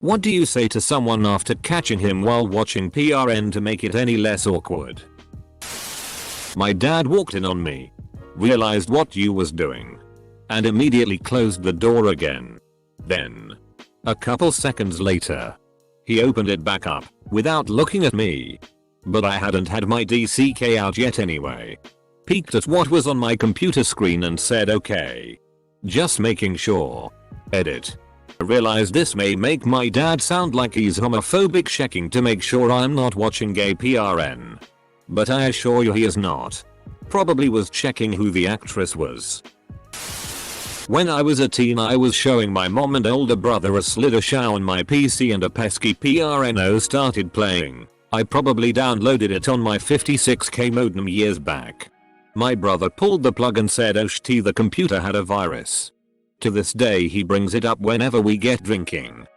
What do you say to someone after catching him while watching PRN to make it any less awkward? My dad walked in on me, realized what you was doing, and immediately closed the door again. Then, a couple seconds later, he opened it back up without looking at me. But I hadn't had my DCK out yet anyway. Peeked at what was on my computer screen and said okay. Just making sure. Edit. I realized this may make my dad sound like he's homophobic, checking to make sure I'm not watching gay PRN. But I assure you he is not. Probably was checking who the actress was. When I was a teen I was showing my mom and older brother a Slither show on my PC and a pesky PRNO started playing. I probably downloaded it on my 56k modem years back. My brother pulled the plug and said, "Oh shit, the computer had a virus." To this day he brings it up whenever we get drinking.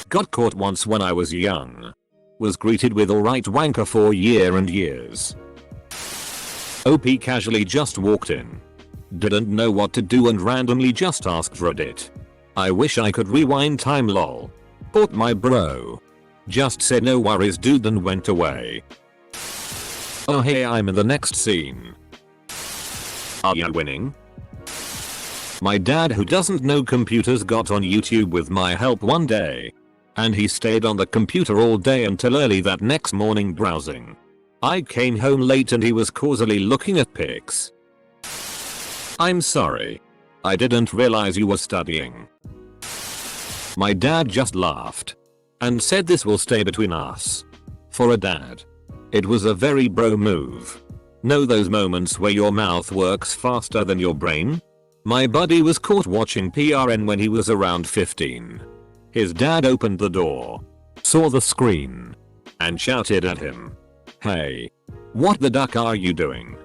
Got caught once when I was young. Was greeted with "alright wanker" for years and years. OP casually just walked in. Didn't know what to do and randomly just asked for it. I wish I could rewind time lol. Caught my bro. Just said "no worries dude" and went away. Oh hey, I'm in the next scene. Are you winning? My dad, who doesn't know computers, got on YouTube with my help one day. And he stayed on the computer all day until early that next morning browsing. I came home late and he was causally looking at pics. I'm sorry. I didn't realize you were studying. My dad just laughed. And said this will stay between us. For a dad. It was a very bro move. Know those moments where your mouth works faster than your brain? My buddy was caught watching PRN when he was around 15. His dad opened the door, saw the screen, and shouted at him. "Hey. What the duck are you doing?"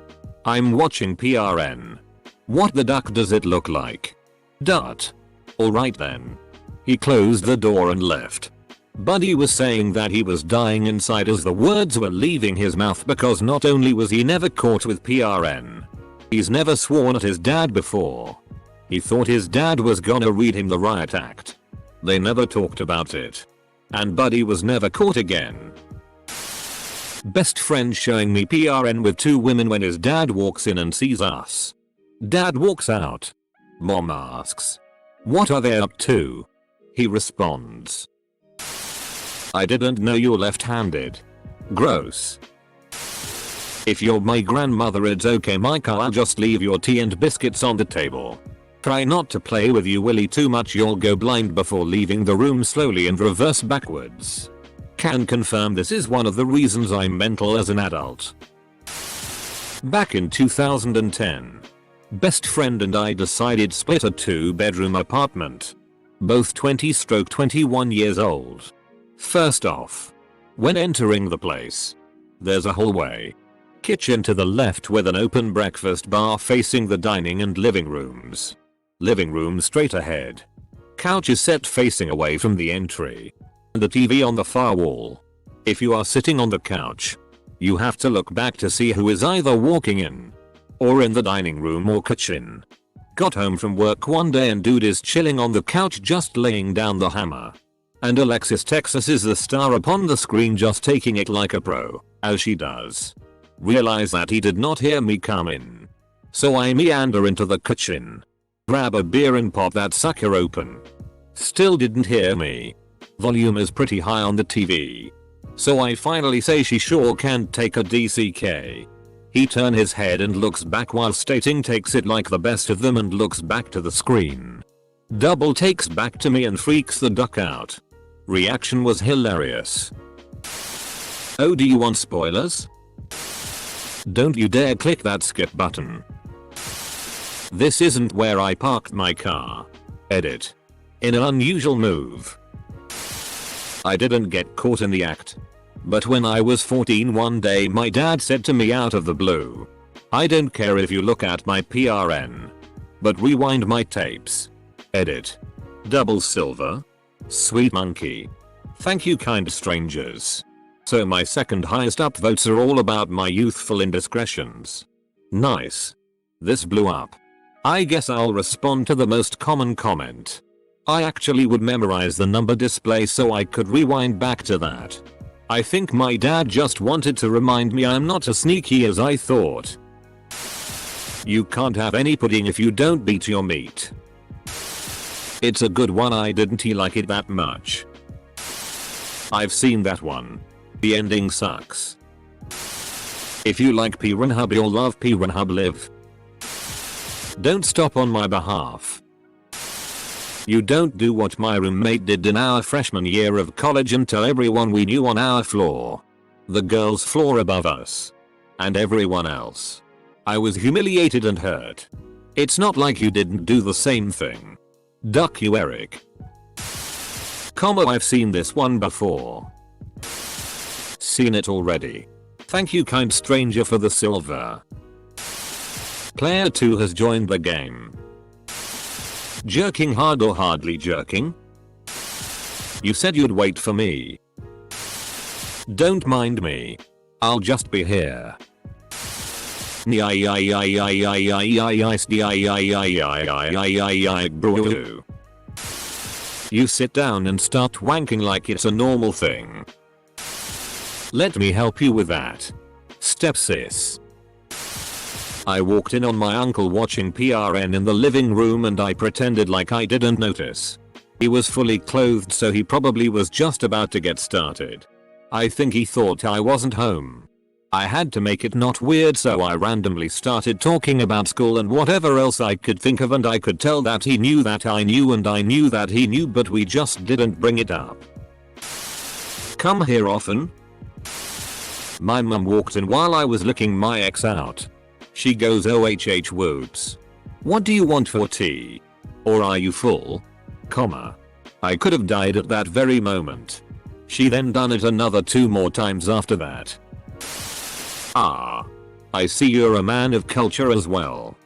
"I'm watching PRN." "What the duck does it look like?" "Dot." "Alright then." He closed the door and left. Buddy was saying that he was dying inside as the words were leaving his mouth because not only was he never caught with PRN, he's never sworn at his dad before. He thought his dad was gonna read him the riot act. They never talked about it. And Buddy was never caught again. Best friend showing me PRN with two women when his dad walks in and sees us. Dad walks out. Mom asks, "What are they up to?" He responds, "I didn't know you're left-handed." Gross. "If you're my grandmother it's okay Mike, I'll just leave your tea and biscuits on the table. Try not to play with you Willy too much, you'll go blind before leaving the room slowly and reverse backwards." Can confirm this is one of the reasons I'm mental as an adult. Back in 2010. Best friend and I decided split a 2-bedroom apartment. Both 20-21 years old. First off, when entering the place, there's a hallway. Kitchen to the left with an open breakfast bar facing the dining and living rooms. Living room straight ahead. Couch is set facing away from the entry. And a TV on the far wall. If you are sitting on the couch, you have to look back to see who is either walking in, or in the dining room or kitchen. Got home from work one day and dude is chilling on the couch just laying down the hammer. And Alexis Texas is the star upon the screen just taking it like a pro, as she does. Realize that he did not hear me come in. So I meander into the kitchen. Grab a beer and pop that sucker open. Still didn't hear me. Volume is pretty high on the TV. So I finally say she sure can take a DCK. He turns his head and looks back while stating takes it like the best of them and looks back to the screen. Double takes back to me and freaks the duck out. Reaction was hilarious. Oh, do you want spoilers? Don't you dare click that skip button. This isn't where I parked my car. Edit. In an unusual move. I didn't get caught in the act. But when I was 14 one day my dad said to me out of the blue, "I don't care if you look at my PRN. But rewind my tapes." Edit. Double silver. Sweet monkey. Thank you kind strangers. So my second highest upvotes are all about my youthful indiscretions. Nice. This blew up. I guess I'll respond to the most common comment. I actually would memorize the number display so I could rewind back to that. I think my dad just wanted to remind me I'm not as sneaky as I thought. You can't have any pudding if you don't beat your meat. It's a good one, I didn't like it that much. I've seen that one. The ending sucks. If you like Pornhub, you'll love Pornhub Live. Don't stop on my behalf. You don't do what my roommate did in our freshman year of college and tell everyone we knew on our floor. The girls' floor above us. And everyone else. I was humiliated and hurt. It's not like you didn't do the same thing. Duck you, Eric. I've seen this one before. Seen it already. Thank you, kind stranger, for the silver. Player 2 has joined the game. Jerking hard or hardly jerking? You said you'd wait for me. Don't mind me. I'll just be here. You sit down and start wanking like it's a normal thing. Let me help you with that. Step sis. I walked in on my uncle watching PRN in the living room and I pretended like I didn't notice. He was fully clothed, so he probably was just about to get started. I think he thought I wasn't home. I had to make it not weird, so I randomly started talking about school and whatever else I could think of, and I could tell that he knew that I knew and I knew that he knew, but we just didn't bring it up. Come here often? My mum walked in while I was looking my ex out. She goes, "OHH whoops. What do you want for tea? Or are you full?" I could have died at that very moment. She then done it another 2 more times after that. Ah. I see you're a man of culture as well.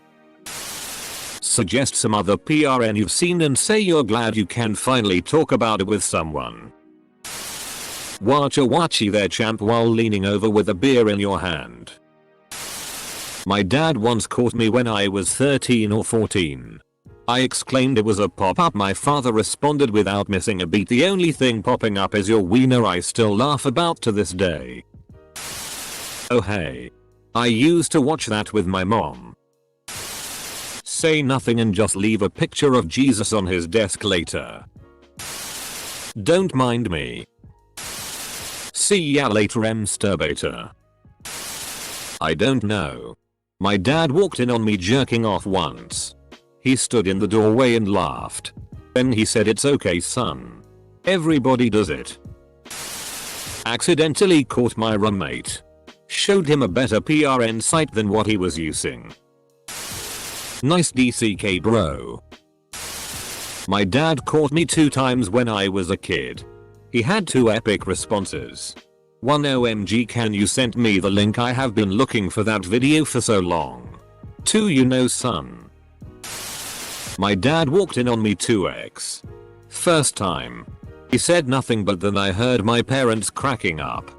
Suggest some other PRN you've seen and say you're glad you can finally talk about it with someone. Watcha watchy there, champ, while leaning over with a beer in your hand. My dad once caught me when I was 13 or 14. I exclaimed it was a pop-up. My father responded without missing a beat, "The only thing popping up is your wiener." I still laugh about to this day. Oh hey. I used to watch that with my mom. Say nothing and just leave a picture of Jesus on his desk later. Don't mind me. See ya later, Msterbator. I don't know. My dad walked in on me jerking off once. He stood in the doorway and laughed. Then he said, "It's okay, son. Everybody does it." Accidentally caught my roommate. Showed him a better PRN site than what he was using. Nice DCK, bro. My dad caught me 2 times when I was a kid. He had 2 epic responses. 1, "OMG, can you send me the link? I have been looking for that video for so long." 2, "You know, son." My dad walked in on me 2x. First time. He said nothing, but then I heard my parents cracking up.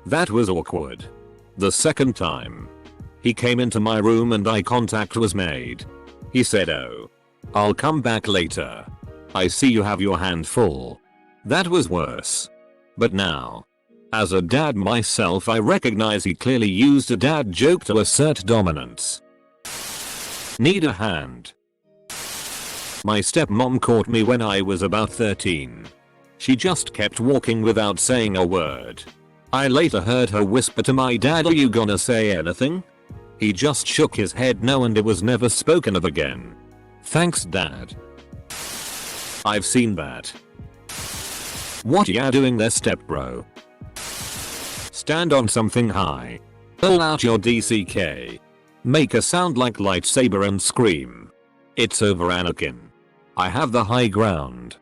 That was awkward. The second time. He came into my room and eye contact was made. He said, "Oh. I'll come back later. I see you have your hand full." That was worse. But now, as a dad myself, I recognize he clearly used a dad joke to assert dominance. Need a hand. My stepmom caught me when I was about 13. She just kept walking without saying a word. I later heard her whisper to my dad, "Are you gonna say anything?" He just shook his head no, and it was never spoken of again. Thanks, Dad. I've seen that. What ya doing there, stepbro? Stand on something high. Pull out your DCK. Make a sound like lightsaber and scream. "It's over, Anakin. I have the high ground."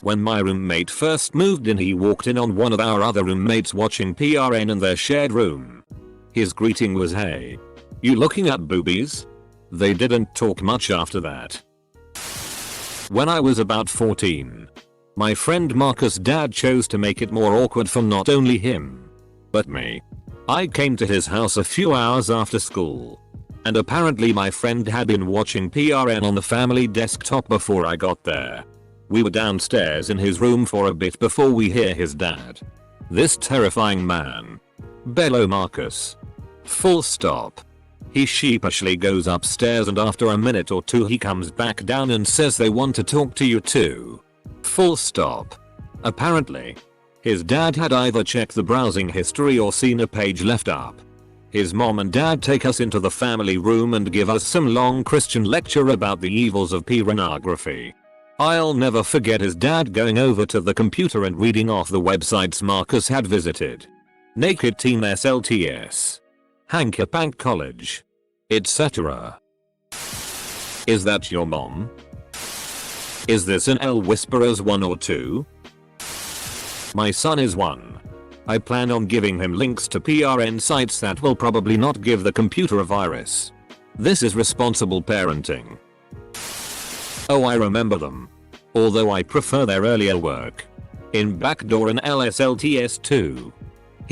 When my roommate first moved in, he walked in on one of our other roommates watching PRN in their shared room. His greeting was, "Hey. You looking at boobies?" They didn't talk much after that. When I was about 14, my friend Marcus' dad chose to make it more awkward for not only him, but me. I came to his house a few hours after school. And apparently my friend had been watching PRN on the family desktop before I got there. We were downstairs in his room for a bit before we hear his dad. This terrifying man. Bello Marcus. Full stop. He sheepishly goes upstairs and after a minute or two he comes back down and says they want to talk to you too. Full stop. Apparently, his dad had either checked the browsing history or seen a page left up. His mom and dad take us into the family room and give us some long Christian lecture about the evils of pornography. I'll never forget his dad going over to the computer and reading off the websites Marcus had visited. Naked Teen SLTS. Hanky Pank College. Etc. Is that your mom? Is this an L Whisperers 1 or 2? My son is 1. I plan on giving him links to PRN sites that will probably not give the computer a virus. This is responsible parenting. Oh, I remember them. Although I prefer their earlier work. In Backdoor and LSLTS 2.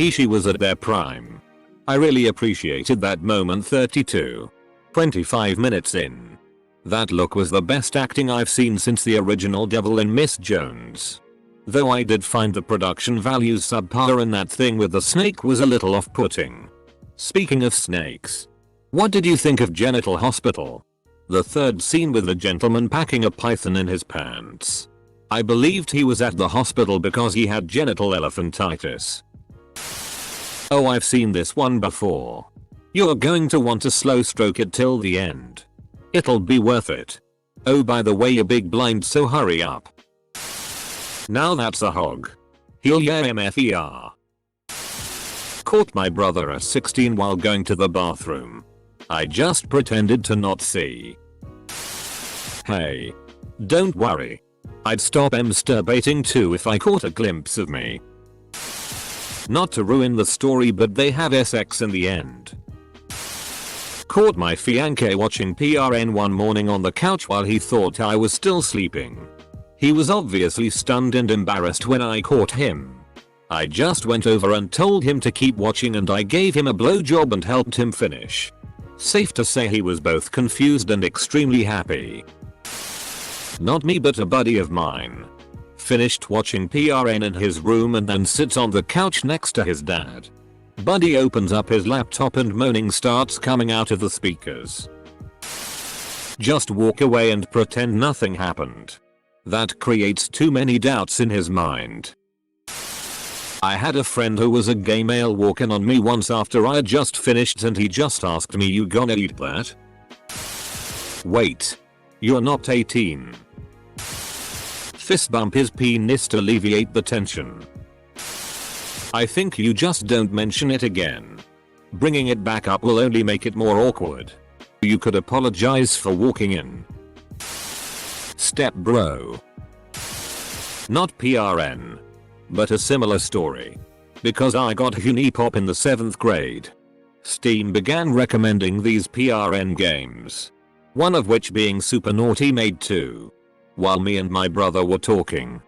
She was at their prime. I really appreciated that moment. 32. 25 minutes in. That look was the best acting I've seen since the original Devil and Miss Jones. Though I did find the production values subpar and that thing with the snake was a little off-putting. Speaking of snakes. What did you think of Genital Hospital? The third scene with the gentleman packing a python in his pants. I believed he was at the hospital because he had genital elephantitis. Oh, I've seen this one before. You're going to want to slow stroke it till the end. It'll be worth it. Oh, by the way, you're big blind, so hurry up. Now that's a hog. He'll yeah MFER. Caught my brother at 16 while going to the bathroom. I just pretended to not see. Hey. Don't worry. I'd stop masturbating too if I caught a glimpse of me. Not to ruin the story, but they have sex in the end. Caught my fiancé watching PRN one morning on the couch while he thought I was still sleeping. He was obviously stunned and embarrassed when I caught him. I just went over and told him to keep watching and I gave him a blowjob and helped him finish. Safe to say he was both confused and extremely happy. Not me, but a buddy of mine. Finished watching PRN in his room and then sits on the couch next to his dad. Buddy opens up his laptop and moaning starts coming out of the speakers. Just walk away and pretend nothing happened. That creates too many doubts in his mind. I had a friend who was a gay male walk in on me once after I had just finished and he just asked me, "You gonna eat that?" Wait. You're not 18. Fist bump his penis to alleviate the tension. I think you just don't mention it again. Bringing it back up will only make it more awkward. You could apologize for walking in. Step bro. Not PRN. But a similar story. Because I got Hunipop in the 7th grade. Steam began recommending these PRN games. One of which being Super Naughty Maid 2. While me and my brother were talking,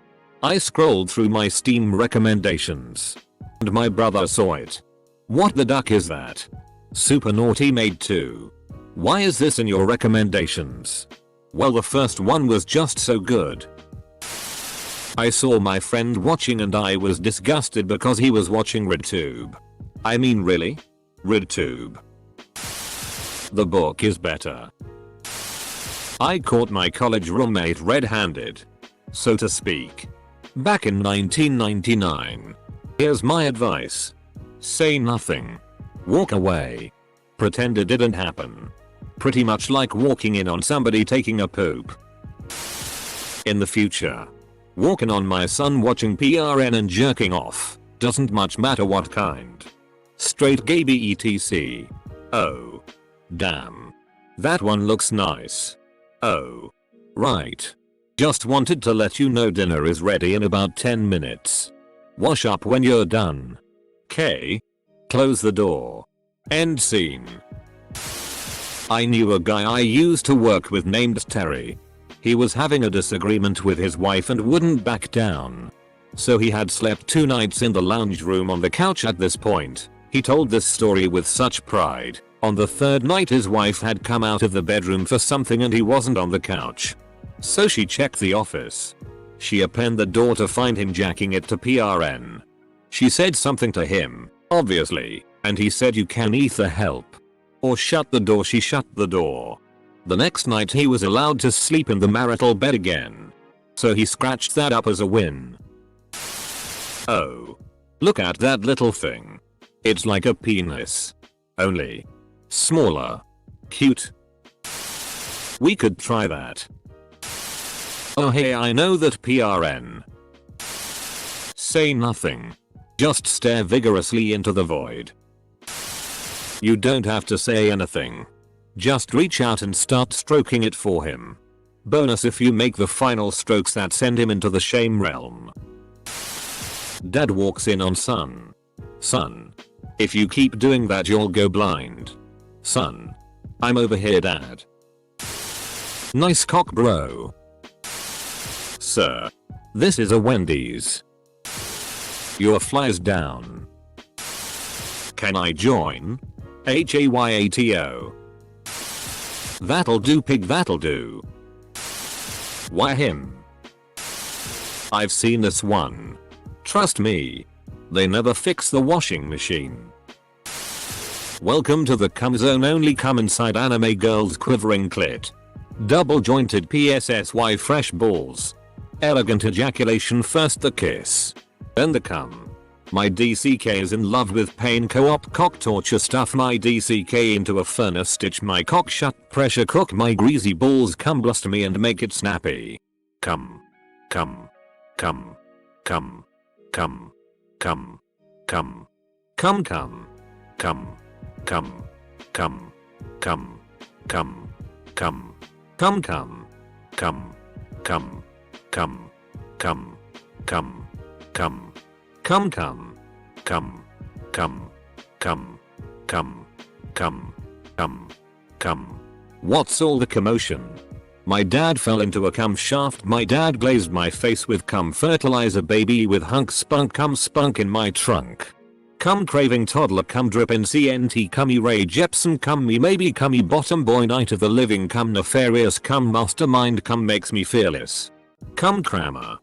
I scrolled through my Steam recommendations. And my brother saw it. What the duck is that? Super Naughty Maid 2. Why is this in your recommendations? Well, the first one was just so good. I saw my friend watching and I was disgusted because he was watching RedTube. I mean, really? RedTube. The book is better. I caught my college roommate red-handed, so to speak, back in 1999. Here's my advice. Say nothing. Walk away. Pretend it didn't happen. Pretty much like walking in on somebody taking a poop. In the future, walking on my son watching PRN and jerking off, doesn't much matter what kind. Straight gay BETC. Oh. Damn. That one looks nice. Oh. Right. Just wanted to let you know dinner is ready in about 10 minutes. Wash up when you're done. K. Close the door. End scene. I knew a guy I used to work with named Terry. He was having a disagreement with his wife and wouldn't back down. So he had slept 2 nights in the lounge room on the couch at this point. He told this story with such pride. On the third night his wife had come out of the bedroom for something and he wasn't on the couch. So she checked the office. She opened the door to find him jacking it to PRN. She said something to him, obviously, and he said you can either help or shut the door. She shut the door. The next night he was allowed to sleep in the marital bed again. So he scratched that up as a win. Oh. Look at that little thing. It's like a penis. Only smaller. Cute. We could try that. Oh hey, I know that PRN. Say nothing. Just stare vigorously into the void. You don't have to say anything. Just reach out and start stroking it for him. Bonus if you make the final strokes that send him into the shame realm. Dad walks in on son. Son. If you keep doing that you'll go blind. Son. I'm over here dad. Nice cock bro. Sir. This is a Wendy's. Your fly's down. Can I join? HAYATO. That'll do pig, that'll do. Why him? I've seen this one. Trust me. They never fix the washing machine. Welcome to the cum zone, only come inside anime girls quivering clit. Double jointed PSSY fresh balls. Elegant ejaculation, first the kiss. Then the cum. My DCK is in love with pain co-op cock torture, stuff my DCK into a furnace, stitch my cock shut, pressure cook my greasy balls, cum bluster me and make it snappy. Cum. Cum. Cum. Cum. Cum. Cum. Cum. Cum cum. Cum. Cum. Cum. Cum. Cum. Cum. Cum cum. Cum. Cum. Cum. Cum. Cum. Cum. Cum cum. Cum. Cum. Cum. Cum. Cum. Cum. Cum. What's all the commotion? My dad fell into a cum shaft. My dad glazed my face with cum fertilizer, baby with hunk spunk, cum spunk in my trunk. Cum craving toddler, cum drip in CNT, cummy Ray Jepsen, cum me maybe, cummy bottom boy, night of the living, cum nefarious, cum mastermind, cum makes me fearless. Cum crammer.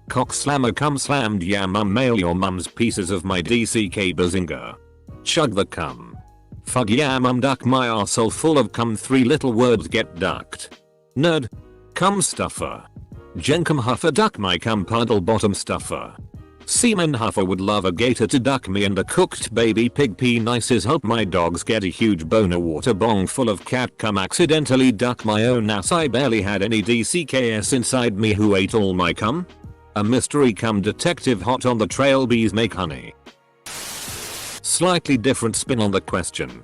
Cock slammer, cum slammed, yeah mum, mail your mum's pieces of my DCK bazinga. Chug the cum. Fug yeah mum, duck my arsehole full of cum, 3 little words get ducked. Nerd. Cum stuffer. Jenkum huffer, duck my cum puddle bottom stuffer. Seaman huffer would love a gator to duck me, and a cooked baby pig pee nices hope my dogs get a huge boner, water bong full of cat cum accidentally duck my own ass. I barely had any DCKS inside me, who ate all my cum? A mystery cum detective hot on the trail, bees make honey. Slightly different spin on the question.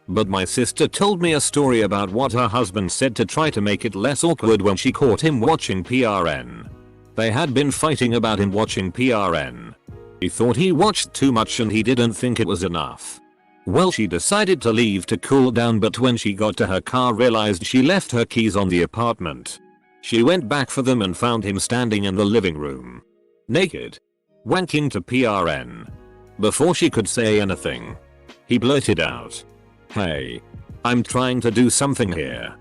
But my sister told me a story about what her husband said to try to make it less awkward when she caught him watching PRN. They had been fighting about him watching PRN. He thought he watched too much and he didn't think it was enough. Well, she decided to leave to cool down, but when she got to her car realized she left her keys on the apartment. She went back for them and found him standing in the living room. Naked. Wanking to PRN. Before she could say anything, he blurted out, "Hey. I'm trying to do something here."